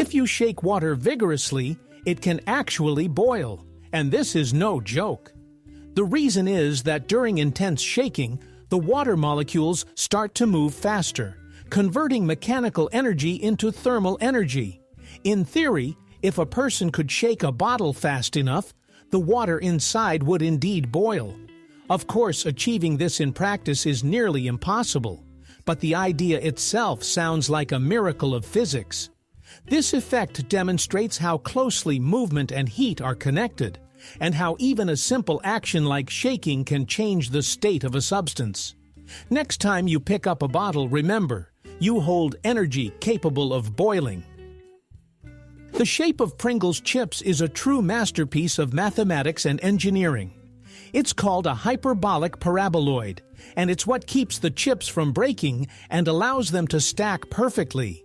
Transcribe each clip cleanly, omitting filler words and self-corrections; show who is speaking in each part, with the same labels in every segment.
Speaker 1: if you shake water vigorously, it can actually boil, and this is no joke. The reason is that during intense shaking, the water molecules start to move faster, converting mechanical energy into thermal energy. In theory, if a person could shake a bottle fast enough, the water inside would indeed boil. Of course, achieving this in practice is nearly impossible, but the idea itself sounds like a miracle of physics. This effect demonstrates how closely movement and heat are connected, and how even a simple action like shaking can change the state of a substance. Next time you pick up a bottle, remember, you hold energy capable of boiling. The shape of Pringles chips is a true masterpiece of mathematics and engineering. It's called a hyperbolic paraboloid, and it's what keeps the chips from breaking and allows them to stack perfectly.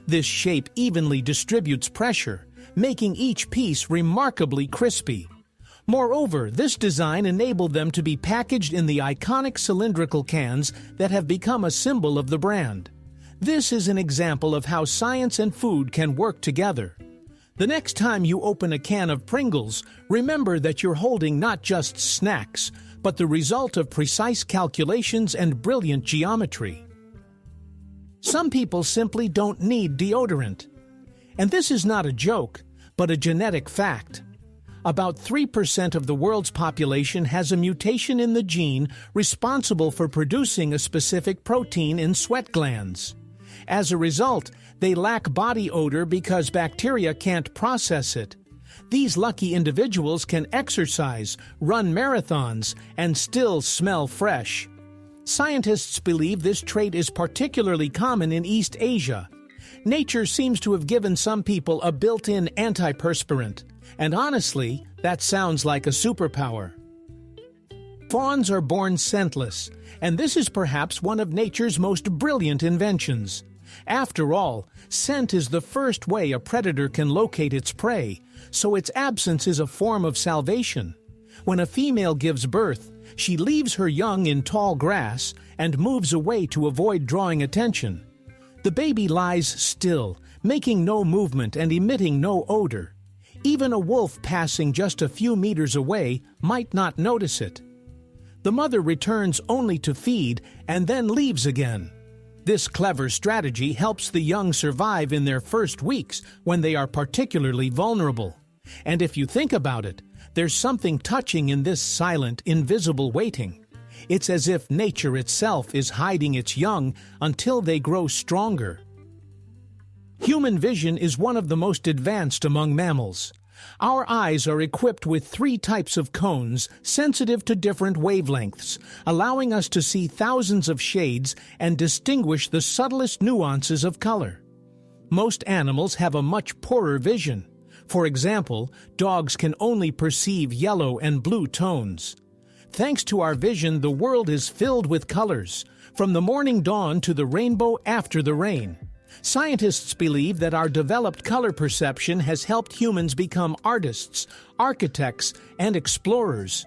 Speaker 1: This shape evenly distributes pressure, making each piece remarkably crispy. Moreover, this design enabled them to be packaged in the iconic cylindrical cans that have become a symbol of the brand. This is an example of how science and food can work together. The next time you open a can of Pringles, remember that you're holding not just snacks, but the result of precise calculations and brilliant geometry. Some people simply don't need deodorant. And this is not a joke, but a genetic fact. About 3% of the world's population has a mutation in the gene responsible for producing a specific protein in sweat glands. As a result, they lack body odor because bacteria can't process it. These lucky individuals can exercise, run marathons, and still smell fresh. Scientists believe this trait is particularly common in East Asia. Nature seems to have given some people a built-in antiperspirant, and honestly, that sounds like a superpower. Fawns are born scentless, and this is perhaps one of nature's most brilliant inventions. After all, scent is the first way a predator can locate its prey, so its absence is a form of salvation. When a female gives birth, she leaves her young in tall grass and moves away to avoid drawing attention. The baby lies still, making no movement and emitting no odor. Even a wolf passing just a few meters away might not notice it. The mother returns only to feed and then leaves again. This clever strategy helps the young survive in their first weeks when they are particularly vulnerable. And if you think about it, there's something touching in this silent, invisible waiting. It's as if nature itself is hiding its young until they grow stronger. Human vision is one of the most advanced among mammals. Our eyes are equipped with 3 types of cones sensitive to different wavelengths, allowing us to see thousands of shades and distinguish the subtlest nuances of color. Most animals have a much poorer vision. For example, dogs can only perceive yellow and blue tones. Thanks to our vision, the world is filled with colors, from the morning dawn to the rainbow after the rain. Scientists believe that our developed color perception has helped humans become artists, architects, and explorers.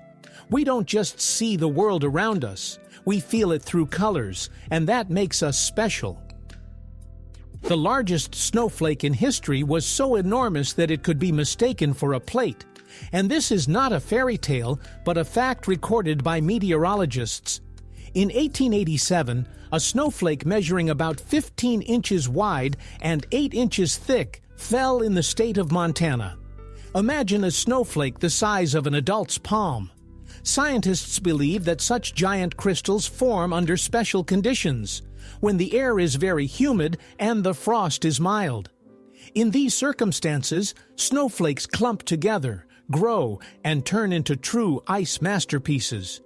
Speaker 1: We don't just see the world around us, we feel it through colors, and that makes us special. The largest snowflake in history was so enormous that it could be mistaken for a plate. And this is not a fairy tale, but a fact recorded by meteorologists. In 1887, a snowflake measuring about 15 inches wide and 8 inches thick fell in the state of Montana. Imagine a snowflake the size of an adult's palm. Scientists believe that such giant crystals form under special conditions, when the air is very humid and the frost is mild. In these circumstances, snowflakes clump together, grow, and turn into true ice masterpieces.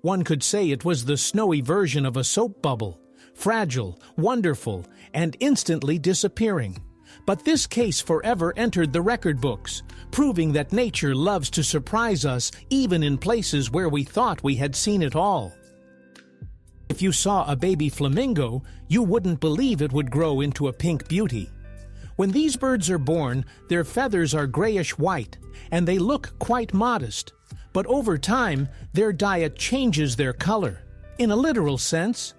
Speaker 1: One could say it was the snowy version of a soap bubble, fragile, wonderful, and instantly disappearing. But this case forever entered the record books, proving that nature loves to surprise us even in places where we thought we had seen it all. If you saw a baby flamingo, you wouldn't believe it would grow into a pink beauty. When these birds are born, their feathers are grayish-white, and they look quite modest. But over time, their diet changes their color. In a literal sense,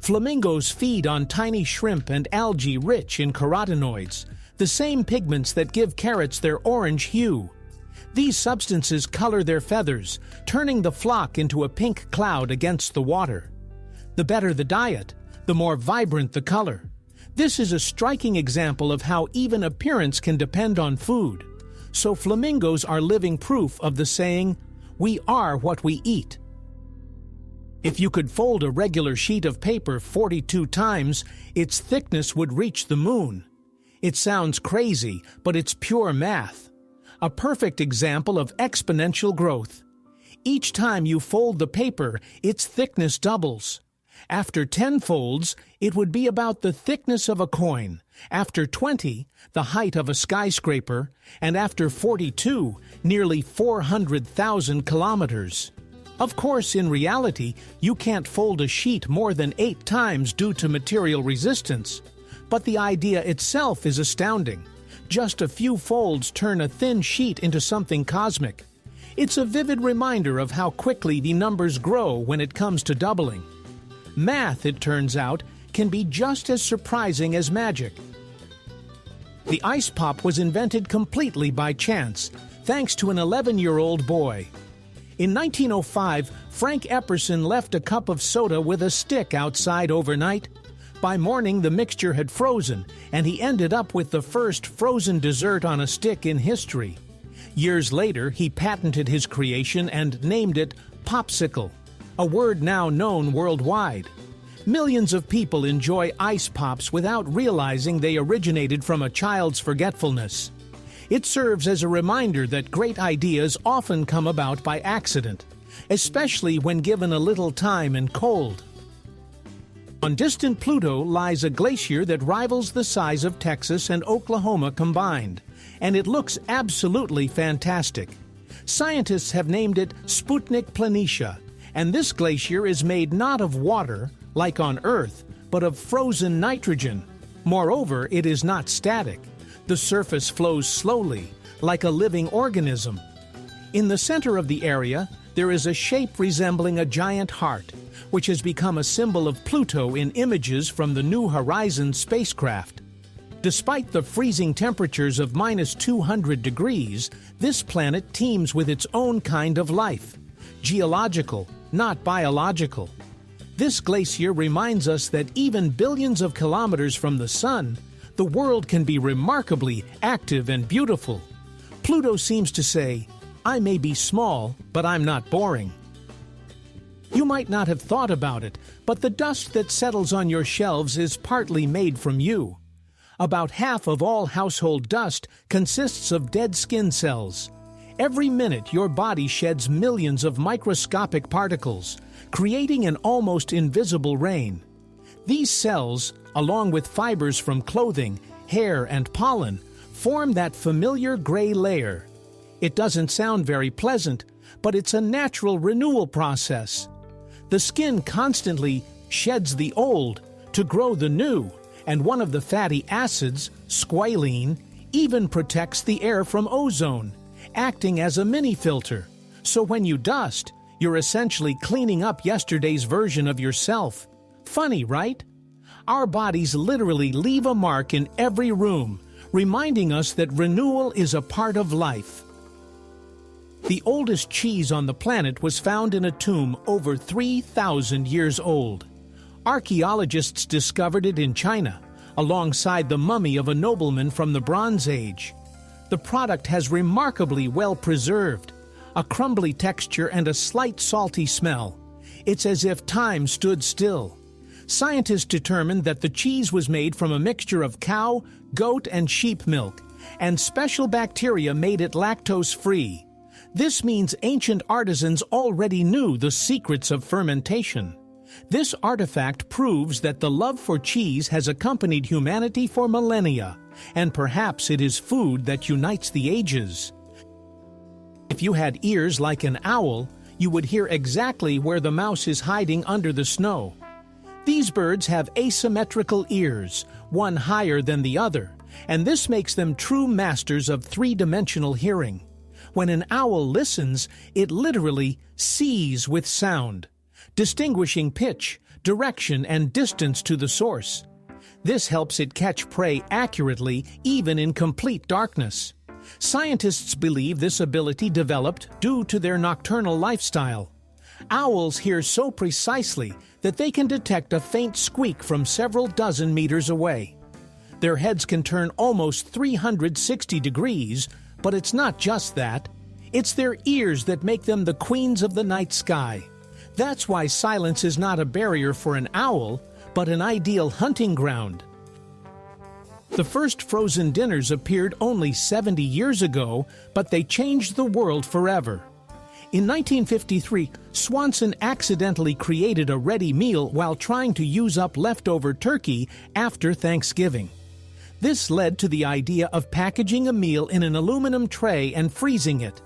Speaker 1: flamingos feed on tiny shrimp and algae rich in carotenoids. the same pigments that give carrots their orange hue. These substances color their feathers, turning the flock into a pink cloud against the water. The better the diet, the more vibrant the color. This is a striking example of how even appearance can depend on food. So flamingos are living proof of the saying, "We are what we eat." If you could fold a regular sheet of paper 42 times, its thickness would reach the moon. It sounds crazy, but it's pure math. A perfect example of exponential growth. Each time you fold the paper, its thickness doubles. After 10 folds, it would be about the thickness of a coin. After 20, the height of a skyscraper. And after 42, nearly 400,000 kilometers. Of course, in reality, you can't fold a sheet more than 8 times due to material resistance. But the idea itself is astounding. Just a few folds turn a thin sheet into something cosmic. It's a vivid reminder of how quickly the numbers grow when it comes to doubling. Math, it turns out, can be just as surprising as magic. The ice pop was invented completely by chance, thanks to an 11-year-old boy. In 1905, Frank Epperson left a cup of soda with a stick outside overnight. By morning, the mixture had frozen, and he ended up with the first frozen dessert on a stick in history. Years later, he patented his creation and named it popsicle, a word now known worldwide. Millions of people enjoy ice pops without realizing they originated from a child's forgetfulness. It serves as a reminder that great ideas often come about by accident, especially when given a little time and cold. On distant Pluto lies a glacier that rivals the size of Texas and Oklahoma combined, and it looks absolutely fantastic. Scientists have named it Sputnik Planitia, and this glacier is made not of water, like on Earth, but of frozen nitrogen. Moreover, it is not static. The surface flows slowly, like a living organism. In the center of the area, there is a shape resembling a giant heart, which has become a symbol of Pluto in images from the New Horizons spacecraft. Despite the freezing temperatures of -200 degrees, this planet teems with its own kind of life. Geological, not biological. This glacier reminds us that even billions of kilometers from the Sun, the world can be remarkably active and beautiful. Pluto seems to say, "I may be small, but I'm not boring." You might not have thought about it, but the dust that settles on your shelves is partly made from you. About half of all household dust consists of dead skin cells. Every minute, your body sheds millions of microscopic particles, creating an almost invisible rain. These cells, along with fibers from clothing, hair, and pollen, form that familiar gray layer. It doesn't sound very pleasant, but it's a natural renewal process. The skin constantly sheds the old to grow the new, and one of the fatty acids, squalene, even protects the air from ozone, acting as a mini-filter. So when you dust, you're essentially cleaning up yesterday's version of yourself. Funny, right? Our bodies literally leave a mark in every room, reminding us that renewal is a part of life. The oldest cheese on the planet was found in a tomb over 3,000 years old. Archaeologists discovered it in China, alongside the mummy of a nobleman from the Bronze Age. The product has remarkably well preserved, a crumbly texture and a slight salty smell. It's as if time stood still. Scientists determined that the cheese was made from a mixture of cow, goat, and sheep milk, and special bacteria made it lactose-free. This means ancient artisans already knew the secrets of fermentation. This artifact proves that the love for cheese has accompanied humanity for millennia, and perhaps it is food that unites the ages. If you had ears like an owl, you would hear exactly where the mouse is hiding under the snow. These birds have asymmetrical ears, one higher than the other, and this makes them true masters of three-dimensional hearing. When an owl listens, it literally sees with sound, distinguishing pitch, direction, and distance to the source. This helps it catch prey accurately even in complete darkness. Scientists believe this ability developed due to their nocturnal lifestyle. Owls hear so precisely that they can detect a faint squeak from several dozen meters away. Their heads can turn almost 360 degrees, but it's not just that. It's their ears that make them the queens of the night sky. That's why silence is not a barrier for an owl, but an ideal hunting ground. The first frozen dinners appeared only 70 years ago, but they changed the world forever. In 1953, Swanson accidentally created a ready meal while trying to use up leftover turkey after Thanksgiving. This led to the idea of packaging a meal in an aluminum tray and freezing it.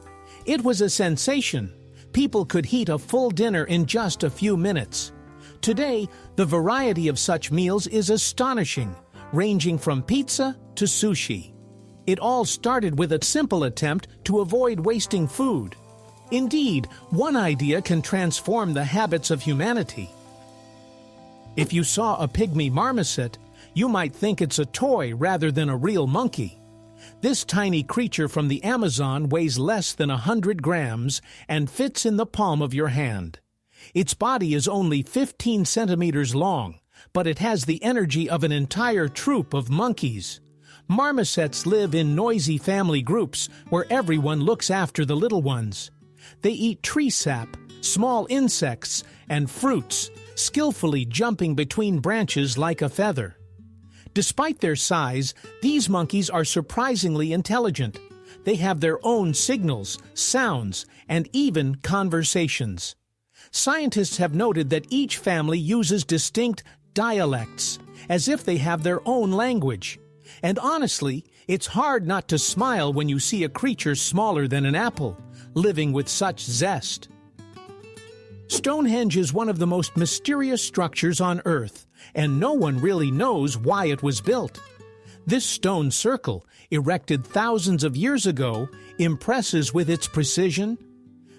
Speaker 1: It was a sensation. People could heat a full dinner in just a few minutes. Today, the variety of such meals is astonishing, ranging from pizza to sushi. It all started with a simple attempt to avoid wasting food. Indeed, one idea can transform the habits of humanity. If you saw a pygmy marmoset, you might think it's a toy rather than a real monkey. This tiny creature from the Amazon weighs less than 100 grams and fits in the palm of your hand. Its body is only 15 centimeters long, but it has the energy of an entire troop of monkeys. Marmosets live in noisy family groups where everyone looks after the little ones. They eat tree sap, small insects, and fruits, skillfully jumping between branches like a feather. Despite their size, these monkeys are surprisingly intelligent. They have their own signals, sounds, and even conversations. Scientists have noted that each family uses distinct dialects, as if they have their own language. And honestly, it's hard not to smile when you see a creature smaller than an apple, living with such zest. Stonehenge is one of the most mysterious structures on Earth, and no one really knows why it was built. This stone circle, erected thousands of years ago, impresses with its precision.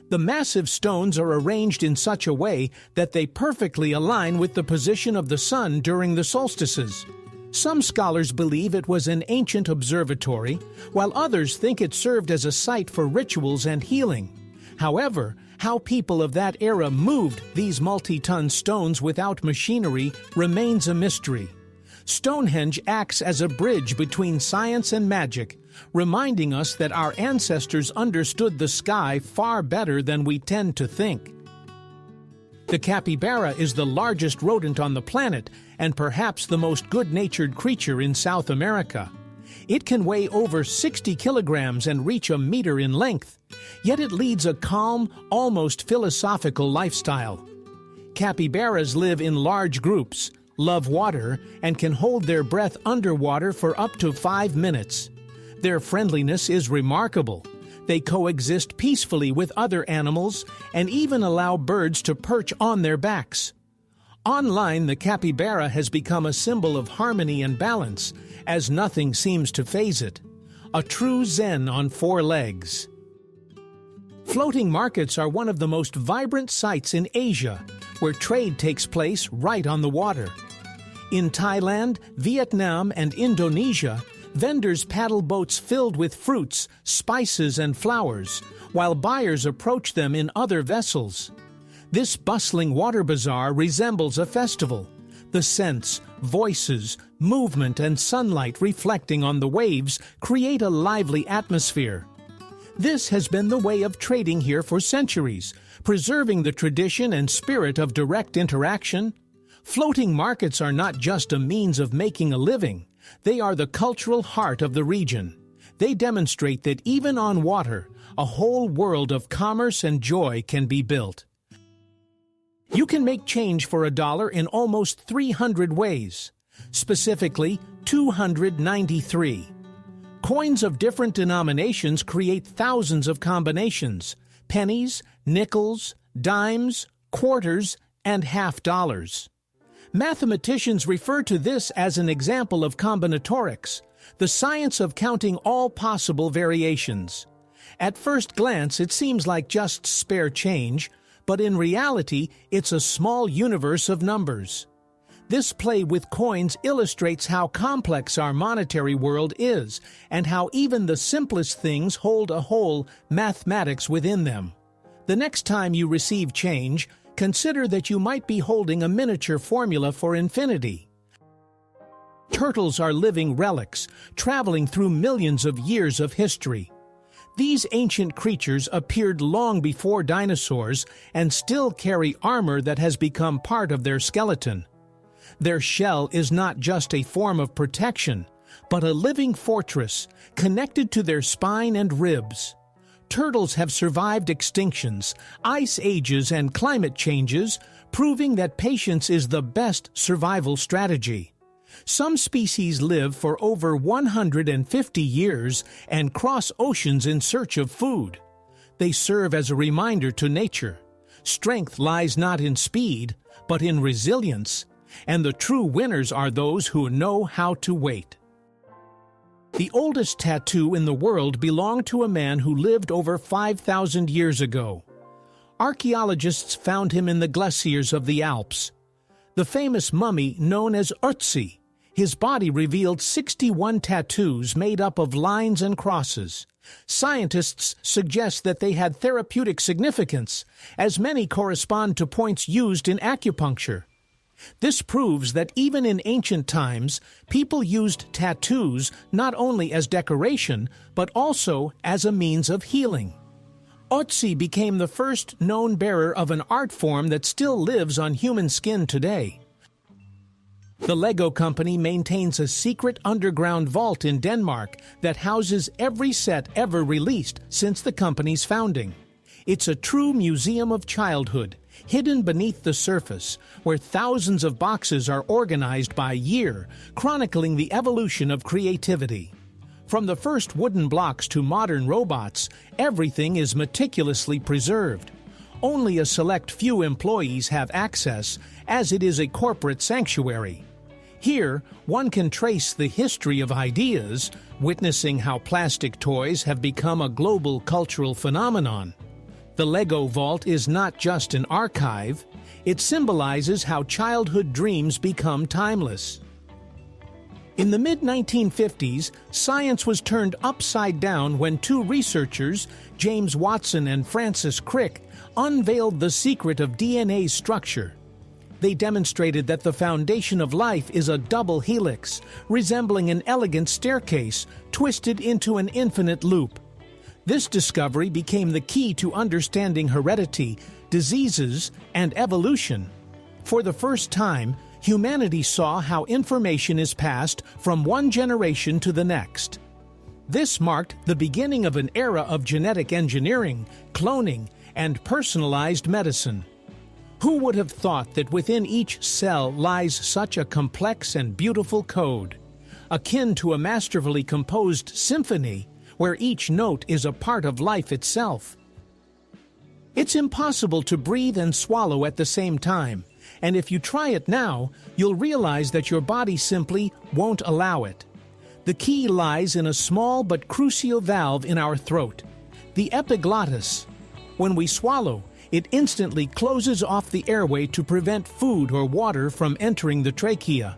Speaker 1: The massive stones are arranged in such a way that they perfectly align with the position of the sun during the solstices. Some scholars believe it was an ancient observatory, while others think it served as a site for rituals and healing. However, how people of that era moved these multi-ton stones without machinery remains a mystery. Stonehenge acts as a bridge between science and magic, reminding us that our ancestors understood the sky far better than we tend to think. The capybara is the largest rodent on the planet and perhaps the most good-natured creature in South America. It can weigh over 60 kilograms and reach a meter in length, yet it leads a calm, almost philosophical lifestyle. Capybaras live in large groups, love water, and can hold their breath underwater for up to 5 minutes. Their friendliness is remarkable. They coexist peacefully with other animals and even allow birds to perch on their backs. Online, the capybara has become a symbol of harmony and balance, as nothing seems to faze it. A true Zen on 4 legs. Floating markets are one of the most vibrant sights in Asia, where trade takes place right on the water. In Thailand, Vietnam, and Indonesia, vendors paddle boats filled with fruits, spices, and flowers, while buyers approach them in other vessels. This bustling water bazaar resembles a festival. The scents, voices, movement, and sunlight reflecting on the waves create a lively atmosphere. This has been the way of trading here for centuries, preserving the tradition and spirit of direct interaction. Floating markets are not just a means of making a living. They are the cultural heart of the region. They demonstrate that even on water, a whole world of commerce and joy can be built. You can make change for $1 in almost 300 ways, specifically 293. Coins of different denominations create thousands of combinations: pennies, nickels, dimes, quarters, and half dollars. Mathematicians refer to this as an example of combinatorics, the science of counting all possible variations. At first glance, it seems like just spare change, but in reality, it's a small universe of numbers. This play with coins illustrates how complex our monetary world is and how even the simplest things hold a whole mathematics within them. The next time you receive change, consider that you might be holding a miniature formula for infinity. Turtles are living relics, traveling through millions of years of history. These ancient creatures appeared long before dinosaurs and still carry armor that has become part of their skeleton. Their shell is not just a form of protection, but a living fortress connected to their spine and ribs. Turtles have survived extinctions, ice ages, and climate changes, proving that patience is the best survival strategy. Some species live for over 150 years and cross oceans in search of food. They serve as a reminder to nature. Strength lies not in speed, but in resilience, and the true winners are those who know how to wait. The oldest tattoo in the world belonged to a man who lived over 5,000 years ago. Archaeologists found him in the glaciers of the Alps. The famous mummy known as Ötzi. His body revealed 61 tattoos made up of lines and crosses. Scientists suggest that they had therapeutic significance, as many correspond to points used in acupuncture. This proves that even in ancient times, people used tattoos not only as decoration, but also as a means of healing. Ötzi became the first known bearer of an art form that still lives on human skin today. The Lego Company maintains a secret underground vault in Denmark that houses every set ever released since the company's founding. It's a true museum of childhood, hidden beneath the surface, where thousands of boxes are organized by year, chronicling the evolution of creativity. From the first wooden blocks to modern robots, everything is meticulously preserved. Only a select few employees have access, as it is a corporate sanctuary. Here, one can trace the history of ideas, witnessing how plastic toys have become a global cultural phenomenon. The Lego Vault is not just an archive, it symbolizes how childhood dreams become timeless. In the mid-1950s, science was turned upside down when two researchers, James Watson and Francis Crick, unveiled the secret of DNA's structure. They demonstrated that the foundation of life is a double helix, resembling an elegant staircase twisted into an infinite loop. This discovery became the key to understanding heredity, diseases, and evolution. For the first time, humanity saw how information is passed from one generation to the next. This marked the beginning of an era of genetic engineering, cloning, and personalized medicine. Who would have thought that within each cell lies such a complex and beautiful code, akin to a masterfully composed symphony where each note is a part of life itself? It's impossible to breathe and swallow at the same time, and if you try it now, you'll realize that your body simply won't allow it. The key lies in a small but crucial valve in our throat, the epiglottis. When we swallow, it instantly closes off the airway to prevent food or water from entering the trachea.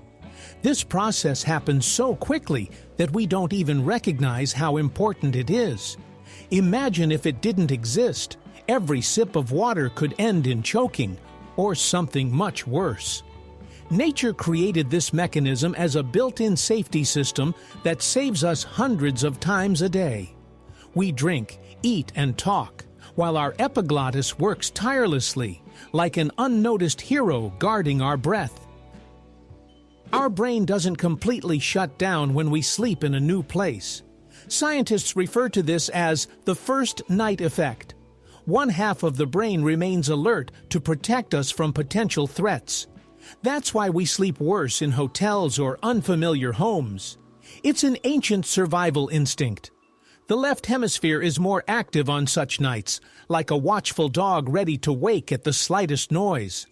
Speaker 1: This process happens so quickly that we don't even recognize how important it is. Imagine if it didn't exist. Every sip of water could end in choking, or something much worse. Nature created this mechanism as a built-in safety system that saves us hundreds of times a day. We drink, eat, and talk, while our epiglottis works tirelessly, like an unnoticed hero guarding our breath. Our brain doesn't completely shut down when we sleep in a new place. Scientists refer to this as the first night effect. One half of the brain remains alert to protect us from potential threats. That's why we sleep worse in hotels or unfamiliar homes. It's an ancient survival instinct. The left hemisphere is more active on such nights, like a watchful dog ready to wake at the slightest noise.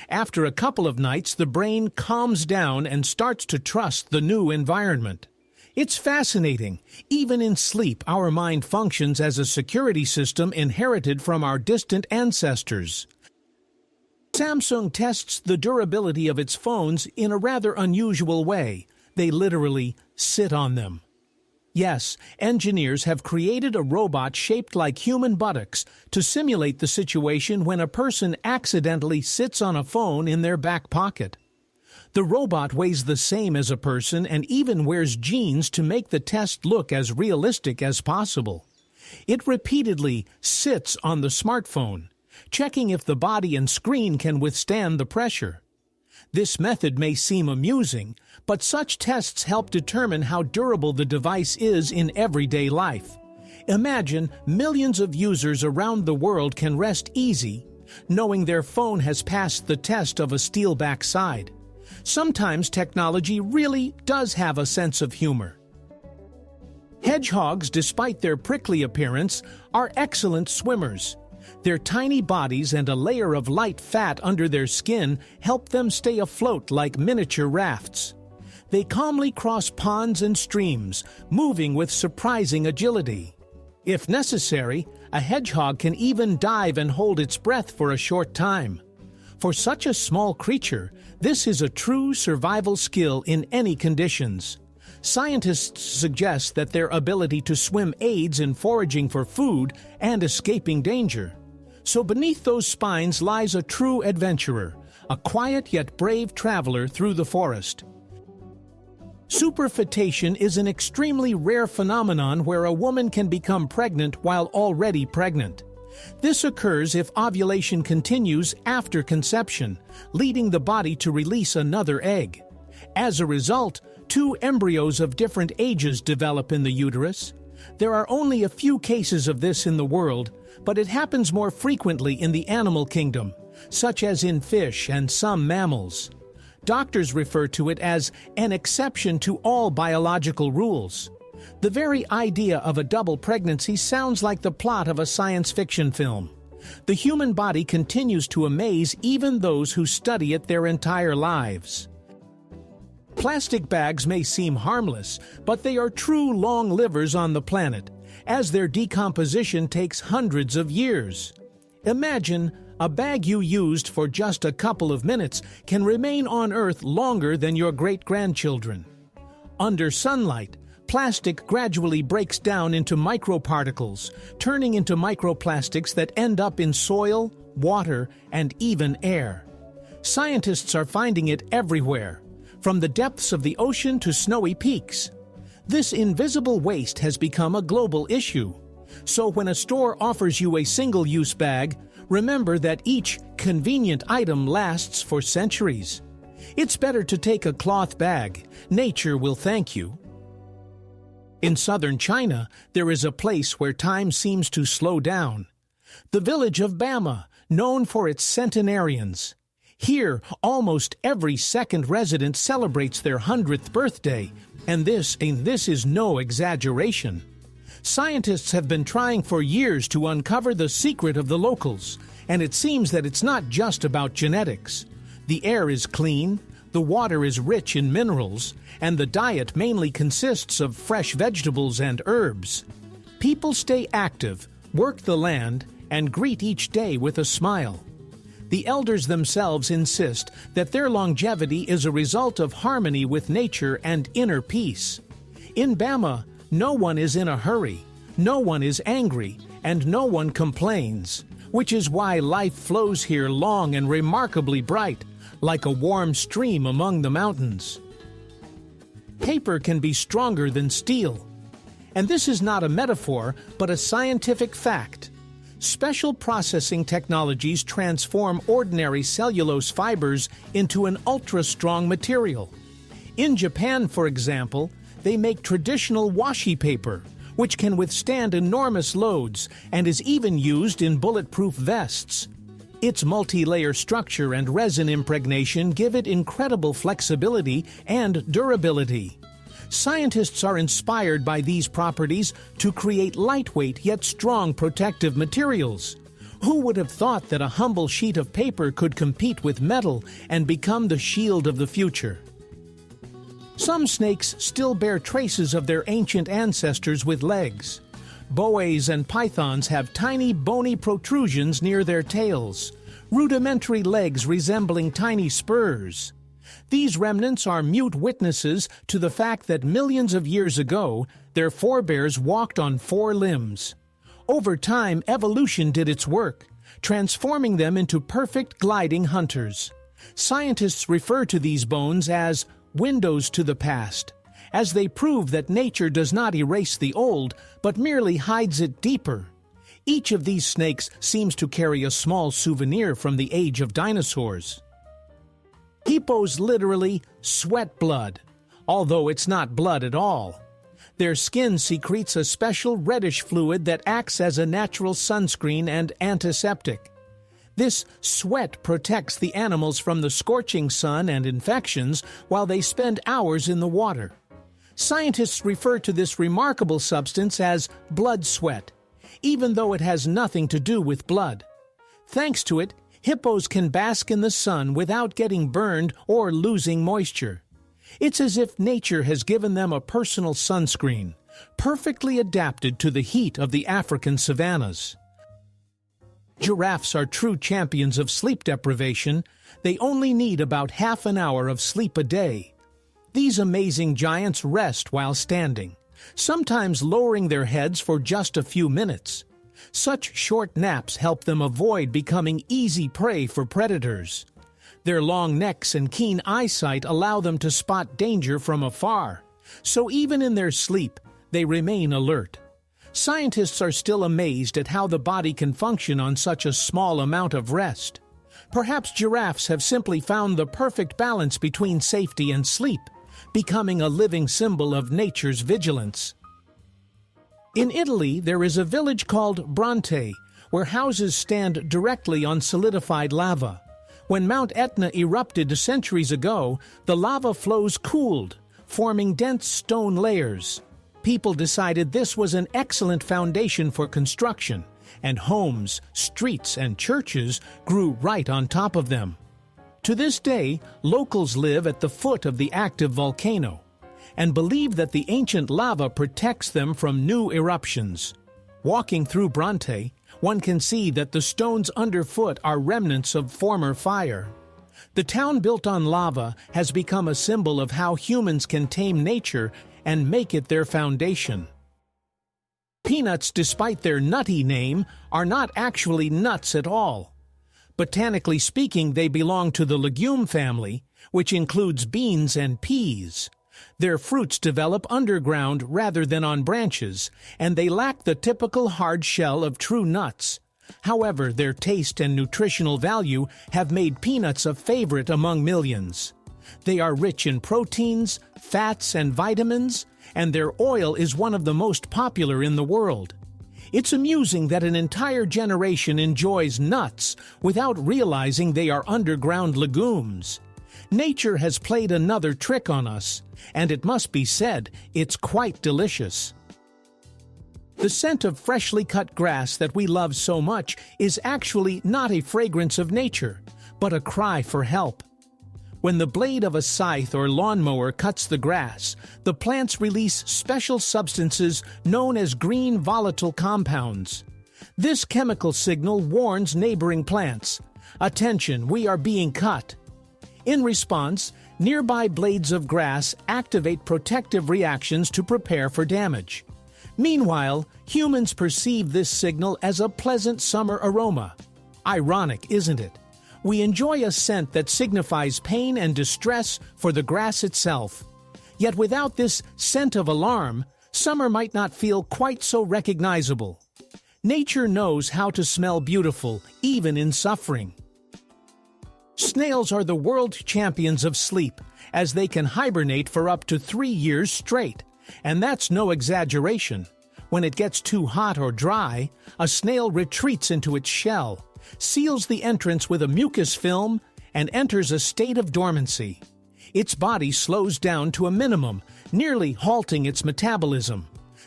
Speaker 1: After a couple of nights, the brain calms down and starts to trust the new environment. It's fascinating. Even in sleep, our mind functions as a security system inherited from our distant ancestors. Samsung tests the durability of its phones in a rather unusual way. They literally sit on them. Yes, engineers have created a robot shaped like human buttocks to simulate the situation when a person accidentally sits on a phone in their back pocket. The robot weighs the same as a person and even wears jeans to make the test look as realistic as possible. It repeatedly sits on the smartphone, checking if the body and screen can withstand the pressure. This method may seem amusing, but such tests help determine how durable the device is in everyday life. Imagine millions of users around the world can rest easy, knowing their phone has passed the test of a steel backside. Sometimes technology really does have a sense of humor. Hedgehogs, despite their prickly appearance, are excellent swimmers. Their tiny bodies and a layer of light fat under their skin help them stay afloat like miniature rafts. They calmly cross ponds and streams, moving with surprising agility. If necessary, a hedgehog can even dive and hold its breath for a short time. For such a small creature, this is a true survival skill in any conditions. Scientists suggest that their ability to swim aids in foraging for food and escaping danger. So beneath those spines lies a true adventurer, a quiet yet brave traveler through the forest. Superfetation is an extremely rare phenomenon where a woman can become pregnant while already pregnant. This occurs if ovulation continues after conception, leading the body to release another egg. As a result, two embryos of different ages develop in the uterus. There are only a few cases of this in the world, but it happens more frequently in the animal kingdom, such as in fish and some mammals. Doctors refer to it as an exception to all biological rules. The very idea of a double pregnancy sounds like the plot of a science fiction film. The human body continues to amaze even those who study it their entire lives. Plastic bags may seem harmless, but they are true long livers on the planet, as their decomposition takes hundreds of years. Imagine a bag you used for just a couple of minutes can remain on Earth longer than your great-grandchildren. Under sunlight, plastic gradually breaks down into microparticles, turning into microplastics that end up in soil, water, and even air. Scientists are finding it everywhere, from the depths of the ocean to snowy peaks. This invisible waste has become a global issue. So when a store offers you a single-use bag, remember that each convenient item lasts for centuries. It's better to take a cloth bag. Nature will thank you. In southern China, there is a place where time seems to slow down. The village of Bama, known for its centenarians. Here, almost every second resident celebrates their 100th birthday, and this is no exaggeration. Scientists have been trying for years to uncover the secret of the locals, and it seems that it's not just about genetics. The air is clean, the water is rich in minerals, and the diet mainly consists of fresh vegetables and herbs. People stay active, work the land, and greet each day with a smile. The elders themselves insist that their longevity is a result of harmony with nature and inner peace. In Bama, no one is in a hurry, no one is angry, and no one complains, which is why life flows here long and remarkably bright, like a warm stream among the mountains. Paper can be stronger than steel. And this is not a metaphor, but a scientific fact. Special processing technologies transform ordinary cellulose fibers into an ultra-strong material. In Japan, for example, they make traditional washi paper, which can withstand enormous loads and is even used in bulletproof vests. Its multi-layer structure and resin impregnation give it incredible flexibility and durability. Scientists are inspired by these properties to create lightweight yet strong protective materials. Who would have thought that a humble sheet of paper could compete with metal and become the shield of the future? Some snakes still bear traces of their ancient ancestors with legs. Boas and pythons have tiny bony protrusions near their tails. rudimentary legs resembling tiny spurs. These remnants are mute witnesses to the fact that millions of years ago, their forebears walked on four limbs. Over time, evolution did its work, transforming them into perfect gliding hunters. Scientists refer to these bones as windows to the past, as they prove that nature does not erase the old, but merely hides it deeper. Each of these snakes seems to carry a small souvenir from the age of dinosaurs. Hippos literally sweat blood, although it's not blood at all. Their skin secretes a special reddish fluid that acts as a natural sunscreen and antiseptic. This sweat protects the animals from the scorching sun and infections while they spend hours in the water. Scientists refer to this remarkable substance as blood sweat, even though it has nothing to do with blood. Thanks to it, hippos can bask in the sun without getting burned or losing moisture. It's as if nature has given them a personal sunscreen, perfectly adapted to the heat of the African savannas. Giraffes are true champions of sleep deprivation. They only need about half an hour of sleep a day. These amazing giants rest while standing, sometimes lowering their heads for just a few minutes. Such short naps help them avoid becoming easy prey for predators. Their long necks and keen eyesight allow them to spot danger from afar, so even in their sleep, they remain alert. Scientists are still amazed at how the body can function on such a small amount of rest. Perhaps giraffes have simply found the perfect balance between safety and sleep, becoming a living symbol of nature's vigilance. In Italy, there is a village called Bronte, where houses stand directly on solidified lava. When Mount Etna erupted centuries ago, the lava flows cooled, forming dense stone layers. People decided this was an excellent foundation for construction, and homes, streets, and churches grew right on top of them. To this day, locals live at the foot of the active volcano and believe that the ancient lava protects them from new eruptions. Walking through Bronte, one can see that the stones underfoot are remnants of former fire. The town built on lava has become a symbol of how humans can tame nature and make it their foundation. Peanuts, despite their nutty name, are not actually nuts at all. Botanically speaking, they belong to the legume family, which includes beans and peas. Their fruits develop underground rather than on branches, and they lack the typical hard shell of true nuts. However, their taste and nutritional value have made peanuts a favorite among millions. They are rich in proteins, fats, and vitamins, and their oil is one of the most popular in the world. It's amusing that an entire generation enjoys nuts without realizing they are underground legumes. Nature has played another trick on us, and it must be said, it's quite delicious. The scent of freshly cut grass that we love so much is actually not a fragrance of nature, but a cry for help. When the blade of a scythe or lawnmower cuts the grass, the plants release special substances known as green volatile compounds. This chemical signal warns neighboring plants, "Attention, we are being cut." In response, nearby blades of grass activate protective reactions to prepare for damage. Meanwhile, humans perceive this signal as a pleasant summer aroma. Ironic, isn't it? We enjoy a scent that signifies pain and distress for the grass itself. Yet without this scent of alarm, summer might not feel quite so recognizable. Nature knows how to smell beautiful, even in suffering. Snails are the world champions of sleep, as they can hibernate for up to 3 years straight. And that's no exaggeration. When it gets too hot or dry, a snail retreats into its shell, seals the entrance with a mucus film, and enters a state of dormancy. Its body slows down to a minimum, nearly halting its metabolism.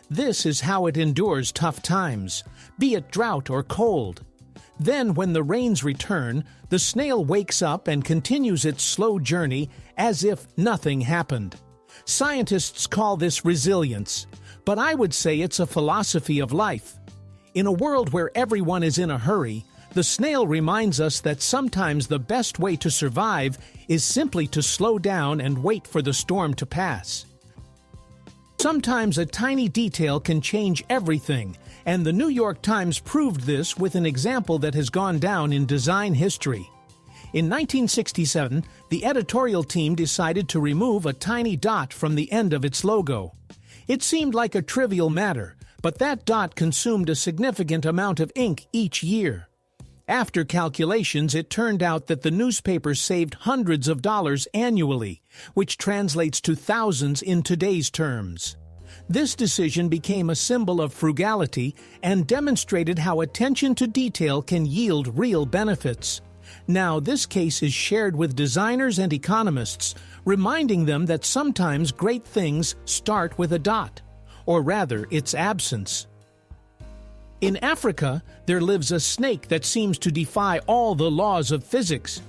Speaker 1: This is how it endures tough times, be it drought or cold. Then, when the rains return, the snail wakes up and continues its slow journey as if nothing happened. Scientists call this resilience, but I would say it's a philosophy of life. In a world where everyone is in a hurry, The snail reminds us that sometimes the best way to survive is simply to slow down and wait for the storm to pass. Sometimes a tiny detail can change everything, and the New York Times proved this with an example that has gone down in design history. In 1967, the editorial team decided to remove a tiny dot from the end of its logo. It seemed like a trivial matter, but that dot consumed a significant amount of ink each year. After calculations, it turned out that the newspaper saved hundreds of dollars annually, which translates to thousands in today's terms. This decision became a symbol of frugality and demonstrated how attention to detail can yield real benefits. Now, this case is shared with designers and economists, reminding them that sometimes great things start with a dot, or rather, its absence. In Africa, there lives a snake that seems to defy all the laws of physics.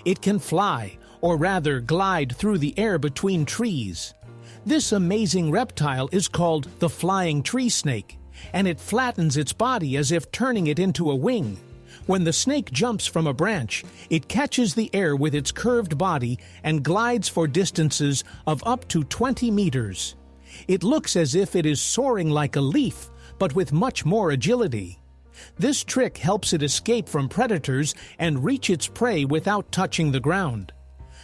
Speaker 1: It can fly, or rather glide through the air between trees. This amazing reptile is called the flying tree snake, and it flattens its body as if turning it into a wing. When the snake jumps from a branch, it catches the air with its curved body and glides for distances of up to 20 meters. It looks as if it is soaring like a leaf, but with much more agility. This trick helps it escape from predators and reach its prey without touching the ground.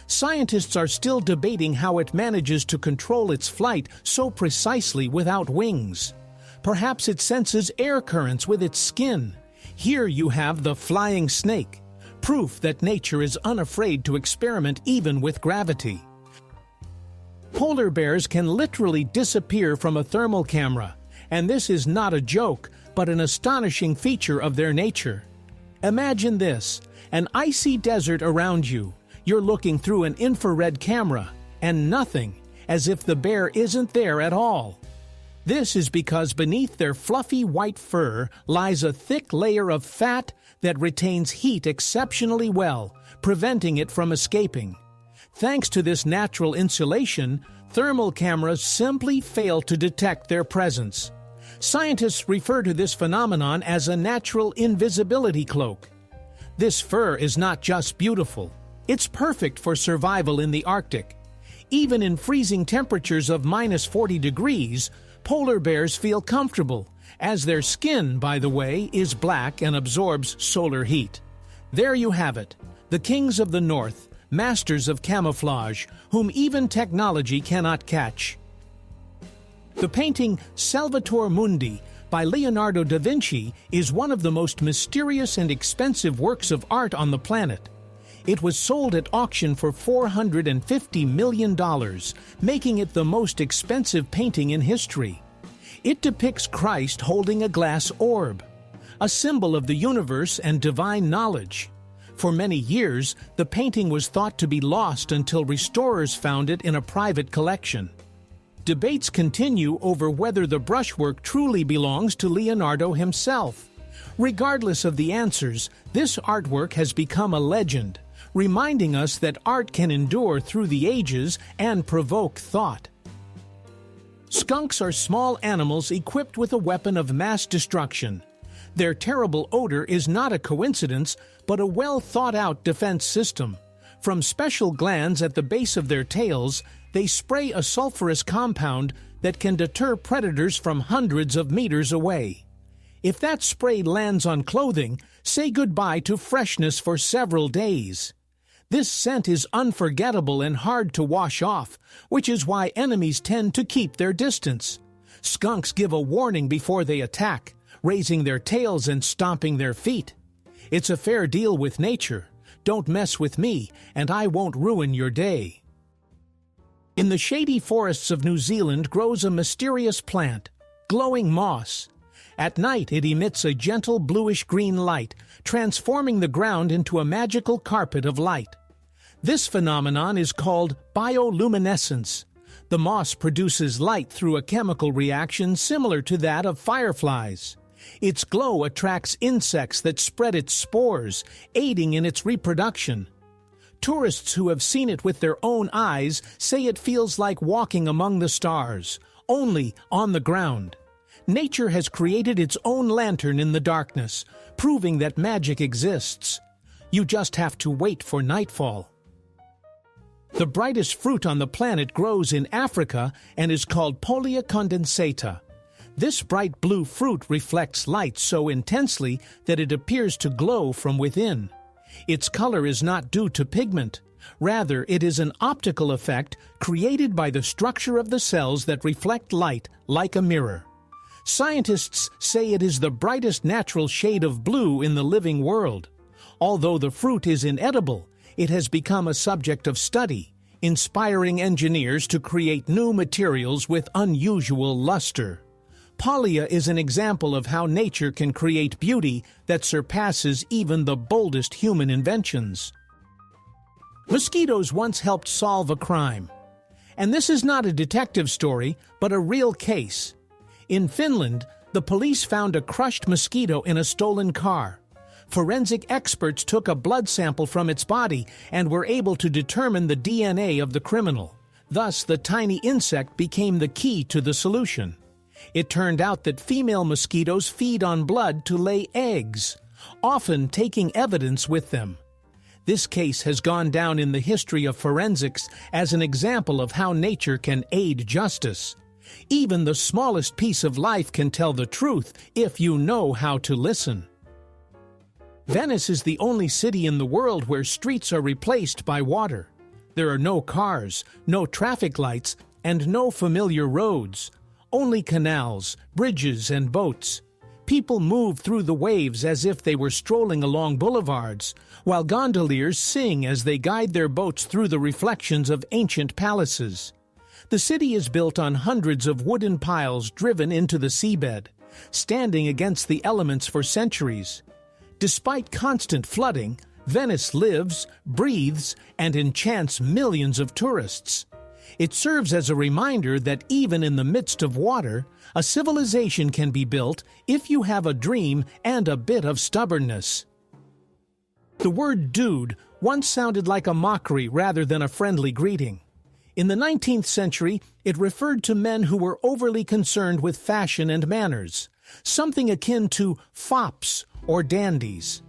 Speaker 1: Scientists are still debating how it manages to control its flight so precisely without wings. Perhaps it senses air currents with its skin. Here you have the flying snake, proof that nature is unafraid to experiment even with gravity. Polar bears can literally disappear from a thermal camera, and this is not a joke, but an astonishing feature of their nature. Imagine this, an icy desert around you. You're looking through an infrared camera, and nothing, as if the bear isn't there at all. This is because beneath their fluffy white fur lies a thick layer of fat that retains heat exceptionally well, preventing it from escaping. Thanks to this natural insulation, thermal cameras simply fail to detect their presence. Scientists refer to this phenomenon as a natural invisibility cloak. This fur is not just beautiful, it's perfect for survival in the Arctic. Even in freezing temperatures of -40 degrees, polar bears feel comfortable, as their skin, by the way, is black and absorbs solar heat. There you have it, the kings of the North, masters of camouflage, whom even technology cannot catch. The painting Salvator Mundi by Leonardo da Vinci is one of the most mysterious and expensive works of art on the planet. It was sold at auction for $450 million, making it the most expensive painting in history. It depicts Christ holding a glass orb, a symbol of the universe and divine knowledge. For many years, the painting was thought to be lost until restorers found it in a private collection. Debates continue over whether the brushwork truly belongs to Leonardo himself. Regardless of the answers, this artwork has become a legend, reminding us that art can endure through the ages and provoke thought. Skunks are small animals equipped with a weapon of mass destruction. Their terrible odor is not a coincidence, but a well-thought-out defense system. From special glands at the base of their tails, they spray a sulfurous compound that can deter predators from hundreds of meters away. If that spray lands on clothing, say goodbye to freshness for several days. This scent is unforgettable and hard to wash off, which is why enemies tend to keep their distance. Skunks give a warning before they attack, raising their tails and stomping their feet. It's a fair deal with nature. Don't mess with me, and I won't ruin your day. In the shady forests of New Zealand grows a mysterious plant, glowing moss. At night it emits a gentle bluish-green light, transforming the ground into a magical carpet of light. This phenomenon is called bioluminescence. The moss produces light through a chemical reaction similar to that of fireflies. Its glow attracts insects that spread its spores, aiding in its reproduction. Tourists who have seen it with their own eyes say it feels like walking among the stars, only on the ground. Nature has created its own lantern in the darkness, proving that magic exists. You just have to wait for nightfall. The brightest fruit on the planet grows in Africa and is called Pollia condensata. This bright blue fruit reflects light so intensely that it appears to glow from within. Its color is not due to pigment. Rather, it is an optical effect created by the structure of the cells that reflect light like a mirror. Scientists say it is the brightest natural shade of blue in the living world. Although the fruit is inedible, it has become a subject of study, inspiring engineers to create new materials with unusual luster. Pollia is an example of how nature can create beauty that surpasses even the boldest human inventions. Mosquitoes once helped solve a crime. And this is not a detective story, but a real case. In Finland, the police found a crushed mosquito in a stolen car. Forensic experts took a blood sample from its body and were able to determine the DNA of the criminal. Thus, the tiny insect became the key to the solution. It turned out that female mosquitoes feed on blood to lay eggs, often taking evidence with them. This case has gone down in the history of forensics as an example of how nature can aid justice. Even the smallest piece of life can tell the truth if you know how to listen. Venice is the only city in the world where streets are replaced by water. There are no cars, no traffic lights, and no familiar roads. Only canals, bridges, and boats. People move through the waves as if they were strolling along boulevards, while gondoliers sing as they guide their boats through the reflections of ancient palaces. The city is built on hundreds of wooden piles driven into the seabed, standing against the elements for centuries. Despite constant flooding, Venice lives, breathes, and enchants millions of tourists. It serves as a reminder that even in the midst of water, a civilization can be built if you have a dream and a bit of stubbornness. The word dude once sounded like a mockery rather than a friendly greeting. In the 19th century, it referred to men who were overly concerned with fashion and manners, something akin to fops or dandies.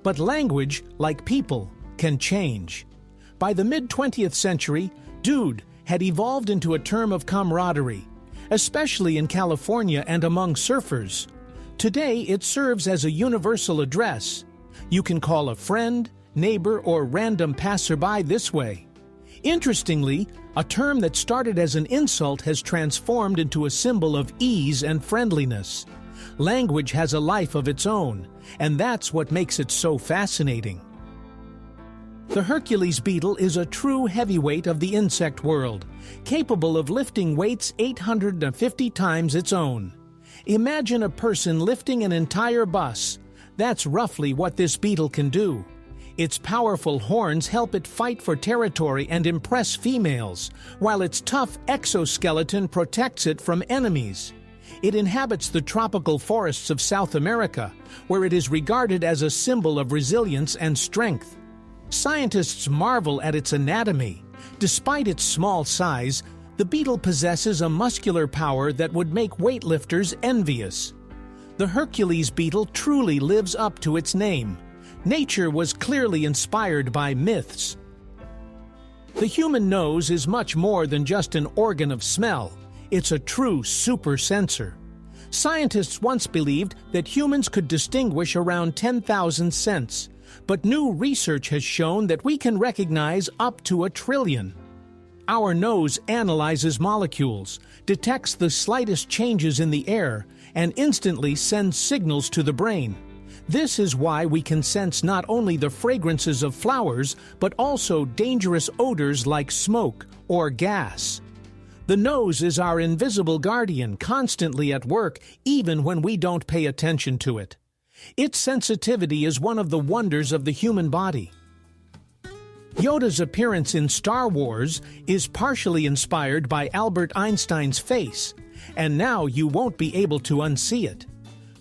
Speaker 1: But language, like people, can change. By the mid-20th century, dude had evolved into a term of camaraderie, especially in California and among surfers. Today, it serves as a universal address. You can call a friend, neighbor, or random passerby this way. Interestingly, a term that started as an insult has transformed into a symbol of ease and friendliness. Language has a life of its own, and that's what makes it so fascinating. The Hercules beetle is a true heavyweight of the insect world, capable of lifting weights 850 times its own. Imagine a person lifting an entire bus. That's roughly what this beetle can do. Its powerful horns help it fight for territory and impress females, while its tough exoskeleton protects it from enemies. It inhabits the tropical forests of South America, where it is regarded as a symbol of resilience and strength. Scientists marvel at its anatomy. Despite its small size, the beetle possesses a muscular power that would make weightlifters envious. The Hercules beetle truly lives up to its name. Nature was clearly inspired by myths. The human nose is much more than just an organ of smell. It's a true super sensor. Scientists once believed that humans could distinguish around 10,000 scents, but new research has shown that we can recognize up to 1 trillion. Our nose analyzes molecules, detects the slightest changes in the air, and instantly sends signals to the brain. This is why we can sense not only the fragrances of flowers, but also dangerous odors like smoke or gas. The nose is our invisible guardian, constantly at work, even when we don't pay attention to it. Its sensitivity is one of the wonders of the human body. Yoda's appearance in Star Wars is partially inspired by Albert Einstein's face, and now you won't be able to unsee it.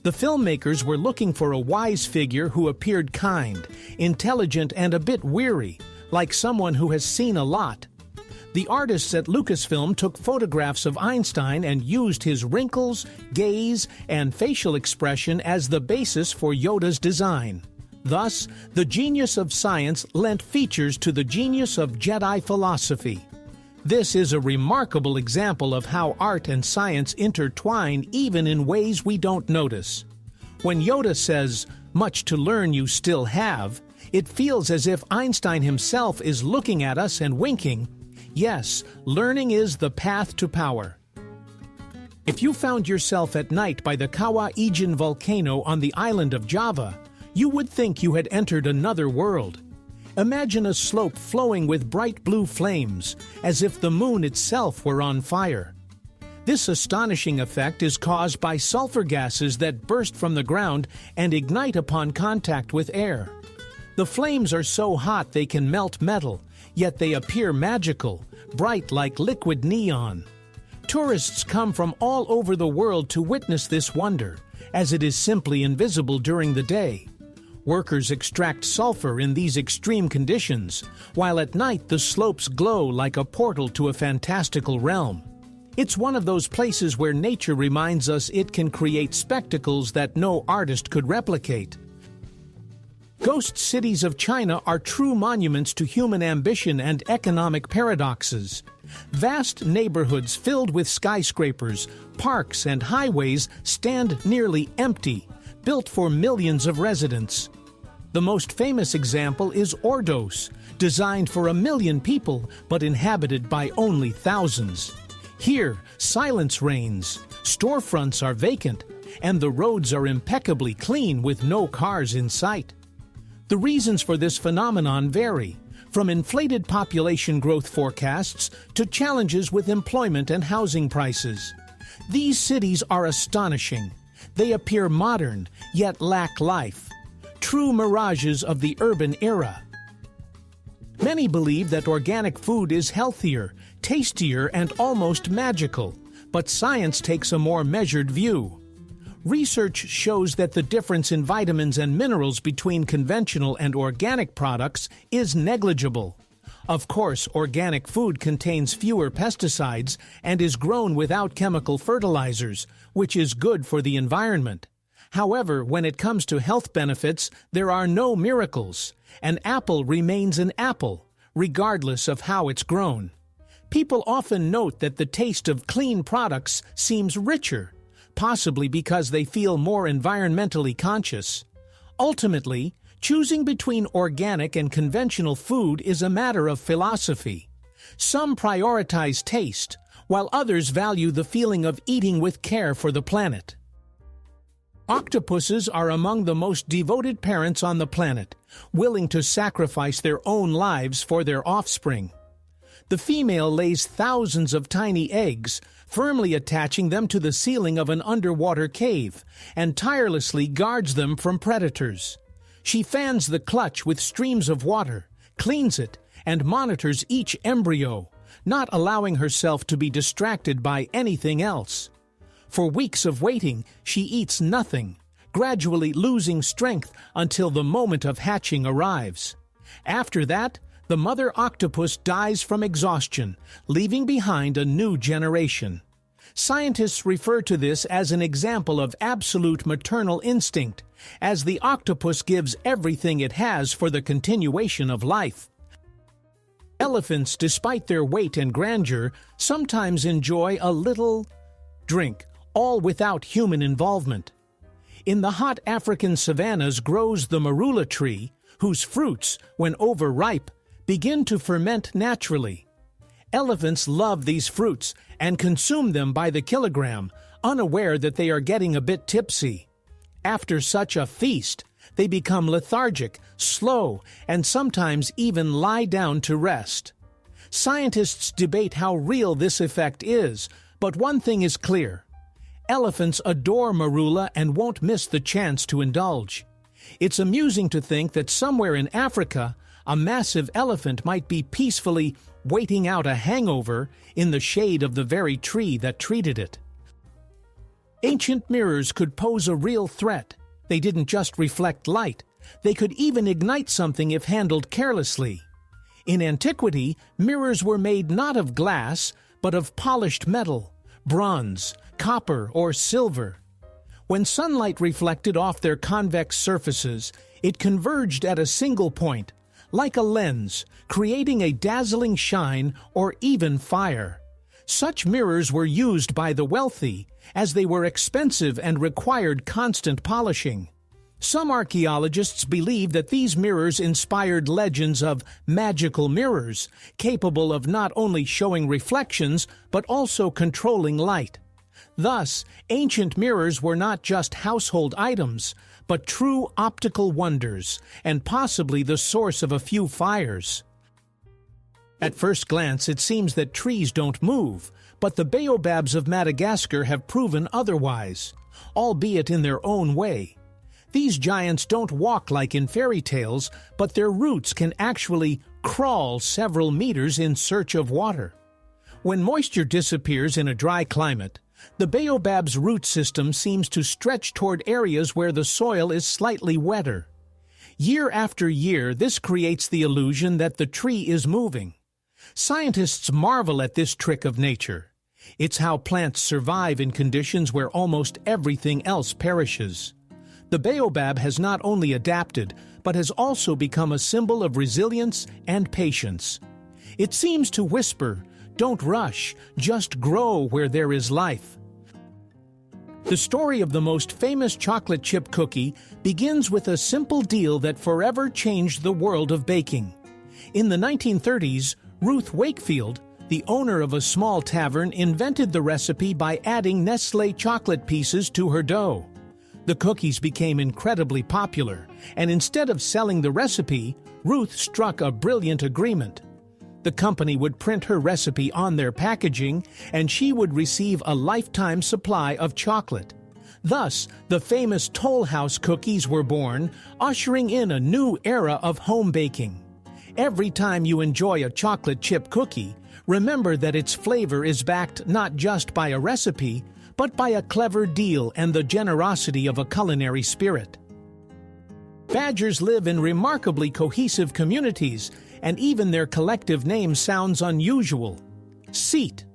Speaker 1: The filmmakers were looking for a wise figure who appeared kind, intelligent, and a bit weary, like someone who has seen a lot. The artists at Lucasfilm took photographs of Einstein and used his wrinkles, gaze, and facial expression as the basis for Yoda's design. Thus, the genius of science lent features to the genius of Jedi philosophy. This is a remarkable example of how art and science intertwine even in ways we don't notice. When Yoda says, "Much to learn you still have," it feels as if Einstein himself is looking at us and winking. Yes, learning is the path to power. If you found yourself at night by the Kawah Ijen volcano on the island of Java, you would think you had entered another world. Imagine a slope flowing with bright blue flames, as if the moon itself were on fire. This astonishing effect is caused by sulfur gases that burst from the ground and ignite upon contact with air. The flames are so hot they can melt metal, yet they appear magical, bright like liquid neon. Tourists come from all over the world to witness this wonder, as it is simply invisible during the day. Workers extract sulfur in these extreme conditions, while at night the slopes glow like a portal to a fantastical realm. It's one of those places where nature reminds us it can create spectacles that no artist could replicate. Ghost cities of China are true monuments to human ambition and economic paradoxes. Vast neighborhoods filled with skyscrapers, parks, and highways stand nearly empty, built for millions of residents. The most famous example is Ordos, designed for 1 million people but inhabited by only thousands. Here, silence reigns, storefronts are vacant, and the roads are impeccably clean with no cars in sight. The reasons for this phenomenon vary, from inflated population growth forecasts to challenges with employment and housing prices. These cities are astonishing. They appear modern, yet lack life. True mirages of the urban era. Many believe that organic food is healthier, tastier, and almost magical, but science takes a more measured view. Research shows that the difference in vitamins and minerals between conventional and organic products is negligible. Of course, organic food contains fewer pesticides and is grown without chemical fertilizers, which is good for the environment. However, when it comes to health benefits, there are no miracles. An apple remains an apple, regardless of how it's grown. People often note that the taste of clean products seems richer, possibly because they feel more environmentally conscious. Ultimately, choosing between organic and conventional food is a matter of philosophy. Some prioritize taste, while others value the feeling of eating with care for the planet. Octopuses are among the most devoted parents on the planet, willing to sacrifice their own lives for their offspring. The female lays thousands of tiny eggs, firmly attaching them to the ceiling of an underwater cave, and tirelessly guards them from predators. She fans the clutch with streams of water, cleans it, and monitors each embryo, not allowing herself to be distracted by anything else. For weeks of waiting, she eats nothing, gradually losing strength until the moment of hatching arrives. After that, the mother octopus dies from exhaustion, leaving behind a new generation. Scientists refer to this as an example of absolute maternal instinct, as the octopus gives everything it has for the continuation of life. Elephants, despite their weight and grandeur, sometimes enjoy a little drink, all without human involvement. In the hot African savannas grows the marula tree, whose fruits, when overripe, begin to ferment naturally. Elephants love these fruits and consume them by the kilogram, unaware that they are getting a bit tipsy. After such a feast, they become lethargic, slow, and sometimes even lie down to rest. Scientists debate how real this effect is, but one thing is clear. Elephants adore marula and won't miss the chance to indulge. It's amusing to think that somewhere in Africa, a massive elephant might be peacefully waiting out a hangover in the shade of the very tree that treated it. Ancient mirrors could pose a real threat. They didn't just reflect light. They could even ignite something if handled carelessly. In antiquity, mirrors were made not of glass, but of polished metal, bronze, copper, or silver. When sunlight reflected off their convex surfaces, it converged at a single point, like a lens, creating a dazzling shine or even fire. Such mirrors were used by the wealthy, as they were expensive and required constant polishing. Some archaeologists believe that these mirrors inspired legends of magical mirrors, capable of not only showing reflections, but also controlling light. Thus, ancient mirrors were not just household items, but true optical wonders, and possibly the source of a few fires. At first glance, it seems that trees don't move, but the baobabs of Madagascar have proven otherwise, albeit in their own way. These giants don't walk like in fairy tales, but their roots can actually crawl several meters in search of water. When moisture disappears in a dry climate, the baobab's root system seems to stretch toward areas where the soil is slightly wetter. Year after year, this creates the illusion that the tree is moving. Scientists marvel at this trick of nature. It's how plants survive in conditions where almost everything else perishes. The baobab has not only adapted, but has also become a symbol of resilience and patience. It seems to whisper, "Don't rush, just grow where there is life." The story of the most famous chocolate chip cookie begins with a simple deal that forever changed the world of baking. In the 1930s, Ruth Wakefield, the owner of a small tavern, invented the recipe by adding Nestlé chocolate pieces to her dough. The cookies became incredibly popular, and instead of selling the recipe, Ruth struck a brilliant agreement. The company would print her recipe on their packaging, and she would receive a lifetime supply of chocolate. Thus, the famous Toll House cookies were born, ushering in a new era of home baking. Every time you enjoy a chocolate chip cookie, remember that its flavor is backed not just by a recipe, but by a clever deal and the generosity of a culinary spirit. Badgers live in remarkably cohesive communities, and even their collective name sounds unusual. Seat.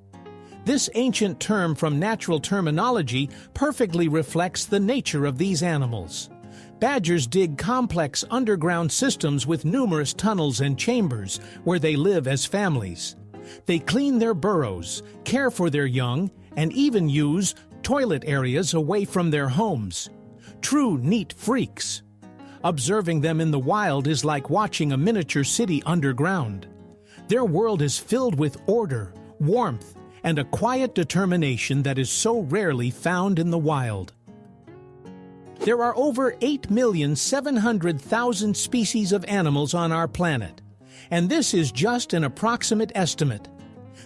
Speaker 1: This ancient term from natural terminology perfectly reflects the nature of these animals. Badgers dig complex underground systems with numerous tunnels and chambers where they live as families. They clean their burrows, care for their young, and even use toilet areas away from their homes. True neat freaks. Observing them in the wild is like watching a miniature city underground. Their world is filled with order, warmth, and a quiet determination that is so rarely found in the wild. There are over 8,700,000 species of animals on our planet, and this is just an approximate estimate.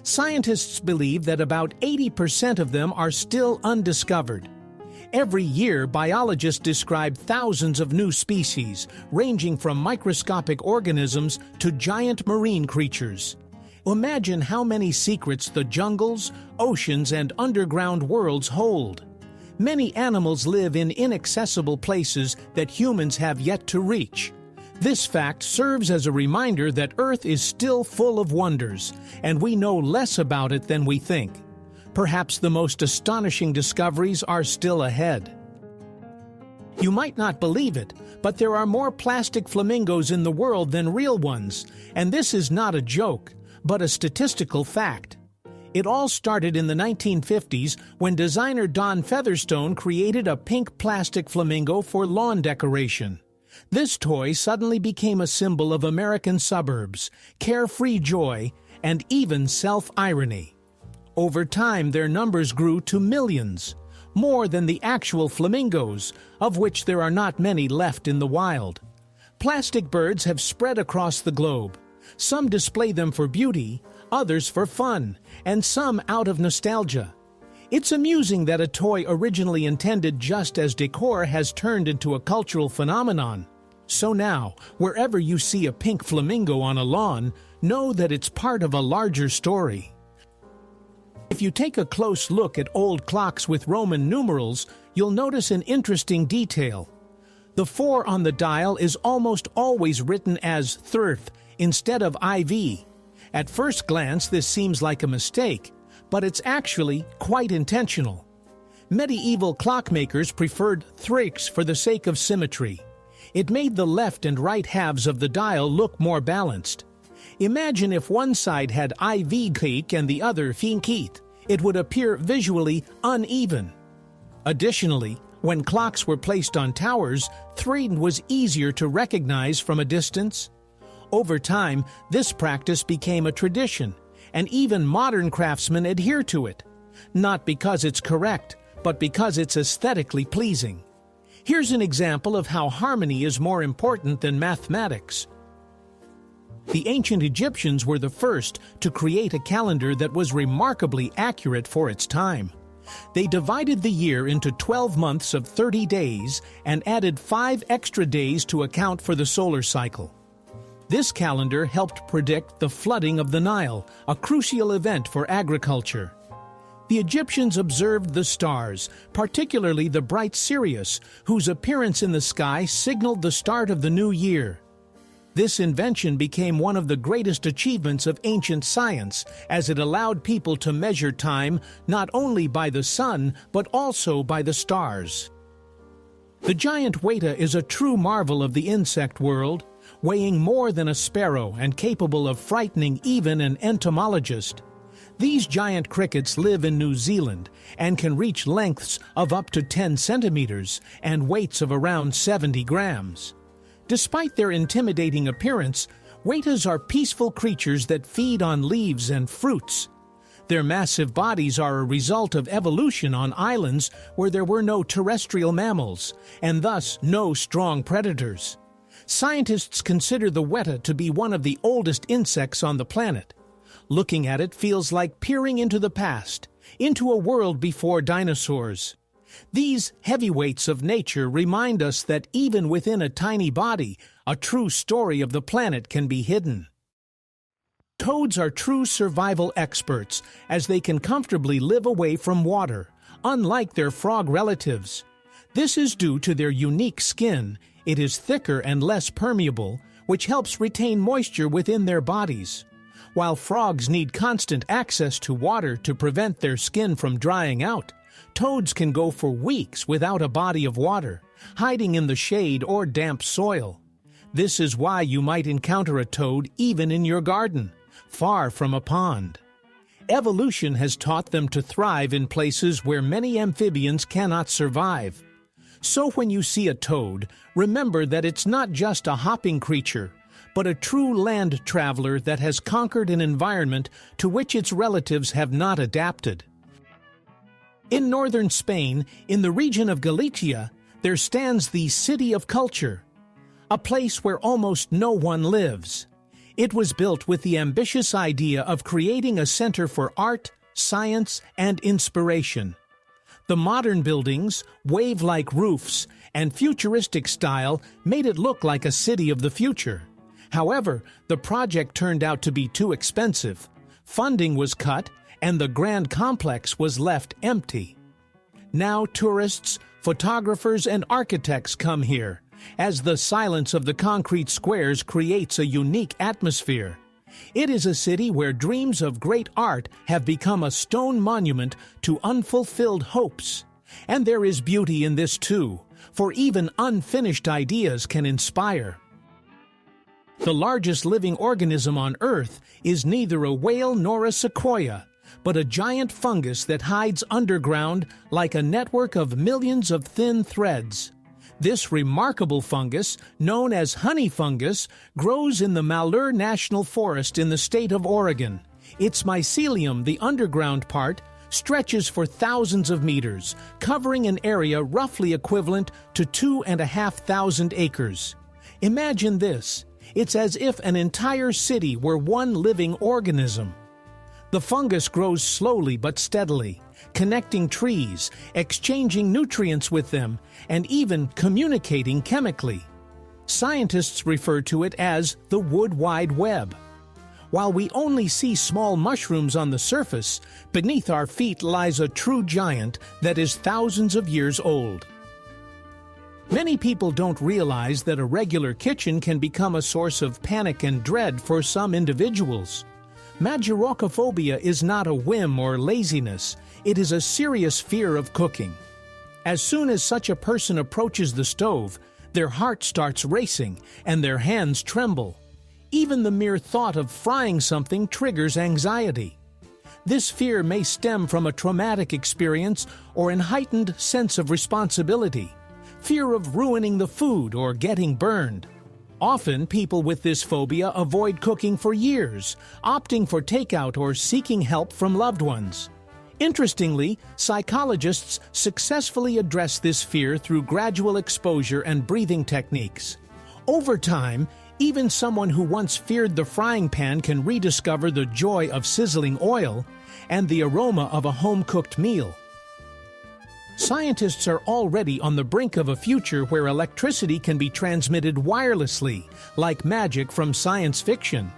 Speaker 1: Scientists believe that about 80% of them are still undiscovered. Every year, biologists describe thousands of new species, ranging from microscopic organisms to giant marine creatures. Imagine how many secrets the jungles, oceans, and underground worlds hold. Many animals live in inaccessible places that humans have yet to reach. This fact serves as a reminder that Earth is still full of wonders, and we know less about it than we think. Perhaps the most astonishing discoveries are still ahead. You might not believe it, but there are more plastic flamingos in the world than real ones, and this is not a joke, but a statistical fact. It all started in the 1950s when designer Don Featherstone created a pink plastic flamingo for lawn decoration. This toy suddenly became a symbol of American suburbs, carefree joy, and even self-irony. Over time, their numbers grew to millions, more than the actual flamingos, of which there are not many left in the wild. Plastic birds have spread across the globe. Some display them for beauty, others for fun, and some out of nostalgia. It's amusing that a toy originally intended just as decor has turned into a cultural phenomenon. So now, wherever you see a pink flamingo on a lawn, know that it's part of a larger story. If you take a close look at old clocks with Roman numerals, you'll notice an interesting detail. The 4 on the dial is almost always written as thirth, instead of IV. At first glance, this seems like a mistake, but it's actually quite intentional. Medieval clockmakers preferred thrics for the sake of symmetry. It made the left and right halves of the dial look more balanced. Imagine if one side had IV click and the other finkit. It would appear visually uneven. Additionally, when clocks were placed on towers, thread was easier to recognize from a distance. Over time, this practice became a tradition, and even modern craftsmen adhere to it, not because it's correct, but because it's aesthetically pleasing. Here's an example of how harmony is more important than mathematics. The ancient Egyptians were the first to create a calendar that was remarkably accurate for its time. They divided the year into 12 months of 30 days and added 5 extra days to account for the solar cycle. This calendar helped predict the flooding of the Nile, a crucial event for agriculture. The Egyptians observed the stars, particularly the bright Sirius, whose appearance in the sky signaled the start of the new year. This invention became one of the greatest achievements of ancient science, as it allowed people to measure time not only by the sun, but also by the stars. The giant weta is a true marvel of the insect world, weighing more than a sparrow and capable of frightening even an entomologist. These giant crickets live in New Zealand and can reach lengths of up to 10 centimeters and weights of around 70 grams. Despite their intimidating appearance, wetas are peaceful creatures that feed on leaves and fruits. Their massive bodies are a result of evolution on islands where there were no terrestrial mammals, and thus no strong predators. Scientists consider the weta to be one of the oldest insects on the planet. Looking at it feels like peering into the past, into a world before dinosaurs. These heavyweights of nature remind us that even within a tiny body, a true story of the planet can be hidden. Toads are true survival experts, as they can comfortably live away from water, unlike their frog relatives. This is due to their unique skin. It is thicker and less permeable, which helps retain moisture within their bodies. While frogs need constant access to water to prevent their skin from drying out, toads can go for weeks without a body of water, hiding in the shade or damp soil. This is why you might encounter a toad even in your garden, far from a pond. Evolution has taught them to thrive in places where many amphibians cannot survive. So when you see a toad, remember that it's not just a hopping creature, but a true land traveler that has conquered an environment to which its relatives have not adapted. In northern Spain, in the region of Galicia, there stands the City of Culture, a place where almost no one lives. It was built with the ambitious idea of creating a center for art, science, and inspiration. The modern buildings, wave-like roofs, and futuristic style made it look like a city of the future. However, the project turned out to be too expensive. Funding was cut, and the grand complex was left empty. Now tourists, photographers, and architects come here, as the silence of the concrete squares creates a unique atmosphere. It is a city where dreams of great art have become a stone monument to unfulfilled hopes. And there is beauty in this too, for even unfinished ideas can inspire. The largest living organism on Earth is neither a whale nor a sequoia, but a giant fungus that hides underground like a network of millions of thin threads. This remarkable fungus, known as honey fungus, grows in the Malheur National Forest in the state of Oregon. Its mycelium, the underground part, stretches for thousands of meters, covering an area roughly equivalent to 2,500 acres. Imagine this. It's as if an entire city were one living organism. The fungus grows slowly but steadily, connecting trees, exchanging nutrients with them, and even communicating chemically. Scientists refer to it as the Wood Wide Web. While we only see small mushrooms on the surface, beneath our feet lies a true giant that is thousands of years old. Many Many people don't realize that a regular kitchen can become a source of panic and dread for some individuals. Magirochophobia is not a whim or laziness, it is a serious fear of cooking. As soon as such a person approaches the stove, their heart starts racing and their hands tremble. Even the mere thought of frying something triggers anxiety. This fear may stem from a traumatic experience or an heightened sense of responsibility, fear of ruining the food or getting burned. Often, people with this phobia avoid cooking for years, opting for takeout or seeking help from loved ones. Interestingly, psychologists successfully address this fear through gradual exposure and breathing techniques. Over time, even someone who once feared the frying pan can rediscover the joy of sizzling oil and the aroma of a home-cooked meal. Scientists are already on the brink of a future where electricity can be transmitted wirelessly, like magic from science fiction.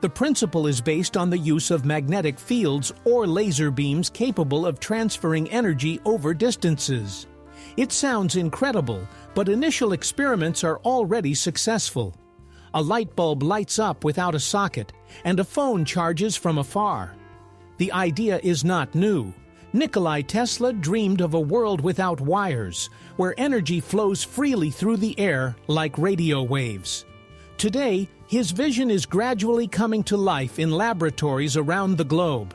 Speaker 1: The principle is based on the use of magnetic fields or laser beams capable of transferring energy over distances. It sounds incredible, but initial experiments are already successful. A light bulb lights up without a socket, and a phone charges from afar. The idea is not new. Nikola Tesla dreamed of a world without wires, where energy flows freely through the air like radio waves. Today, his vision is gradually coming to life in laboratories around the globe.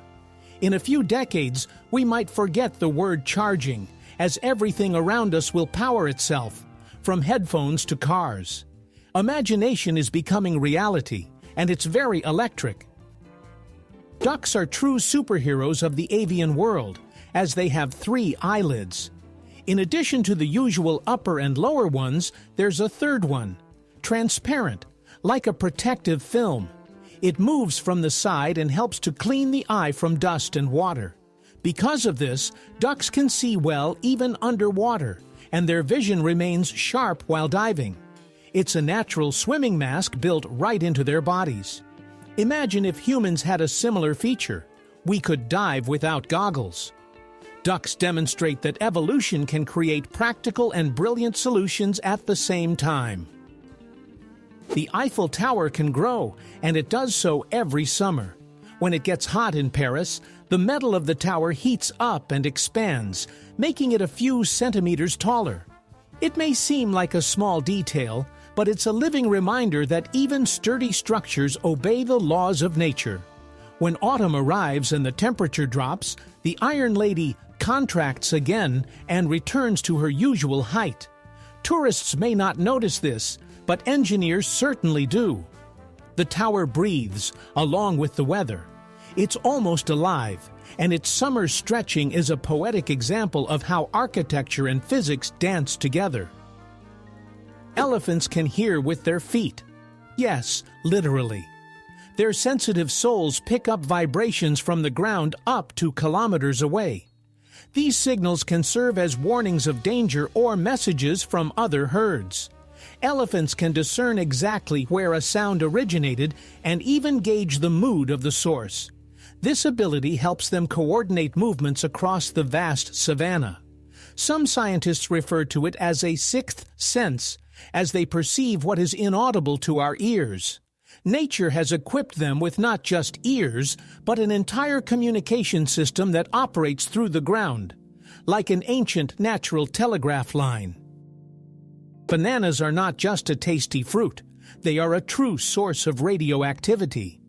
Speaker 1: In a few decades, we might forget the word charging, as everything around us will power itself, from headphones to cars. Imagination is becoming reality, and it's very electric. Ducks are true superheroes of the avian world, as they have 3 eyelids. In addition to the usual upper and lower ones, there's a third one, transparent, like a protective film. It moves from the side and helps to clean the eye from dust and water. Because of this, ducks can see well even underwater, and their vision remains sharp while diving. It's a natural swimming mask built right into their bodies. Imagine if humans had a similar feature. We could dive without goggles. Ducks demonstrate that evolution can create practical and brilliant solutions at the same time. The Eiffel Tower can grow, and it does so every summer. When it gets hot in Paris, the metal of the tower heats up and expands, making it a few centimeters taller. It may seem like a small detail, but it's a living reminder that even sturdy structures obey the laws of nature. When autumn arrives and the temperature drops, the Iron Lady contracts again and returns to her usual height. Tourists may not notice this, but engineers certainly do. The tower breathes, along with the weather. It's almost alive, and its summer stretching is a poetic example of how architecture and physics dance together. Elephants can hear with their feet. Yes, literally. Their sensitive soles pick up vibrations from the ground up to kilometers away. These signals can serve as warnings of danger or messages from other herds. Elephants can discern exactly where a sound originated and even gauge the mood of the source. This ability helps them coordinate movements across the vast savanna. Some scientists refer to it as a sixth sense, as they perceive what is inaudible to our ears. Nature has equipped them with not just ears, but an entire communication system that operates through the ground, like an ancient natural telegraph line. Bananas are not just a tasty fruit, they are a true source of radioactivity.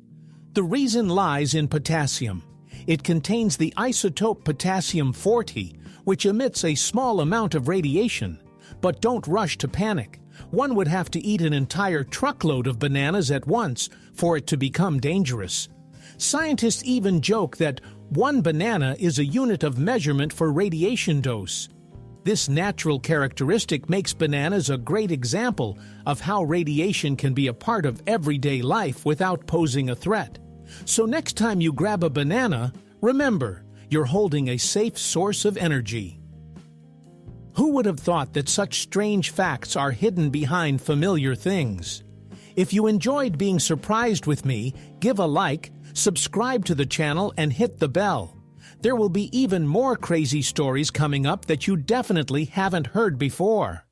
Speaker 1: The reason lies in potassium. It contains the isotope potassium-40, which emits a small amount of radiation. But don't rush to panic. One would have to eat an entire truckload of bananas at once for it to become dangerous. Scientists even joke that 1 banana is a unit of measurement for radiation dose. This natural characteristic makes bananas a great example of how radiation can be a part of everyday life without posing a threat. So next time you grab a banana, remember, you're holding a safe source of energy. Who would have thought that such strange facts are hidden behind familiar things? If you enjoyed being surprised with me, give a like, subscribe to the channel, and hit the bell. There will be even more crazy stories coming up that you definitely haven't heard before.